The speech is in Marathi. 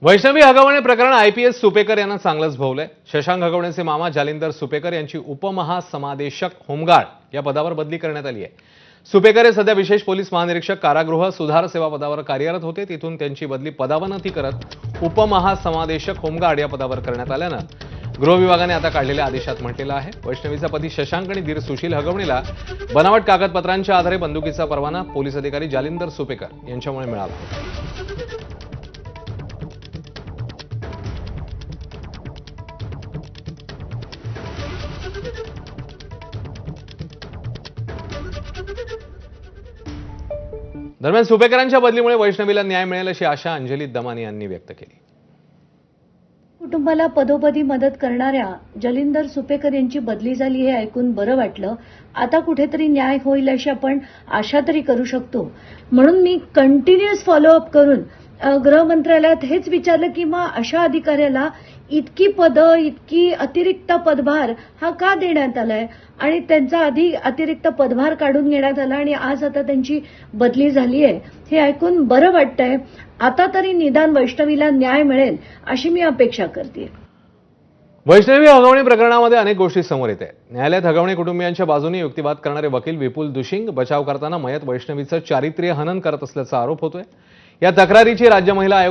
वैष्णवी हगवणे प्रकरण आयपीएस सुपेकर यांना चांगलंच भोवलंय। शशांक हगवणेचे मामा जालिंदर सुपेकर यांची उपमहासमादेशक होमगार्ड या पदावर बदली करण्यात आली आहे। सुपेकर हे सध्या विशेष पोलीस महानिरीक्षक कारागृह सुधार सेवा पदावर कार्यरत होते। तिथून त्यांची बदली पदावनती करत उपमहासमादेशक होमगार्ड या पदावर करण्यात आल्यानं गृह विभागाने आता काढलेल्या आदेशात म्हटलेलं आहे, वैष्णवीचा पती शशांक आणि दीर सुशील हगवणेला बनावट कागदपत्रांच्या आधारे बंदुकीचा परवाना पोलीस अधिकारी जालिंदर सुपेकर यांच्यामुळे मिळाला। दरम्यान सुपेकरांच्या बदलीमुळे वैष्णवीला न्याय मिळेल अशी आशा अंजली दमानी यांनी व्यक्त केली। कुटुंबाला पदोपदी मदत करणाऱ्या जालिंदर सुपेकर यांची बदली झाली हे ऐकून बरं वाटलं। आता कुठेतरी न्याय होईल अशी आपण आशा तरी करू शकतो। म्हणून मी कंटिन्युअस फॉलोअप करून गृह मंत्रालयात हेच विचारलं की मग अशा अधिकाऱ्याला इतकी पदं, इतकी अतिरिक्त पदभार हा का देण्यात आलाय आणि त्यांचा आधी अतिरिक्त पदभार काढून घेण्यात आला आणि आज आता त्यांची बदली झाली आहे हे ऐकून बरं वाटतंय। आता तरी निदान वैष्णवीला न्याय मिळेल अशी मी अपेक्षा करते। वैष्णवी हगवणे प्रकरणामध्ये अनेक गोष्टी समोर येत आहेत। न्यायालयात हगवणे कुटुंबियांच्या बाजूने युक्तिवाद करणारे वकील विपुल दुशिंग बचाव करताना मयत वैष्णवीचं चारित्र्य हनन करत असल्याचा आरोप होतोय। या तक्रारीची राज्य महिला आयोग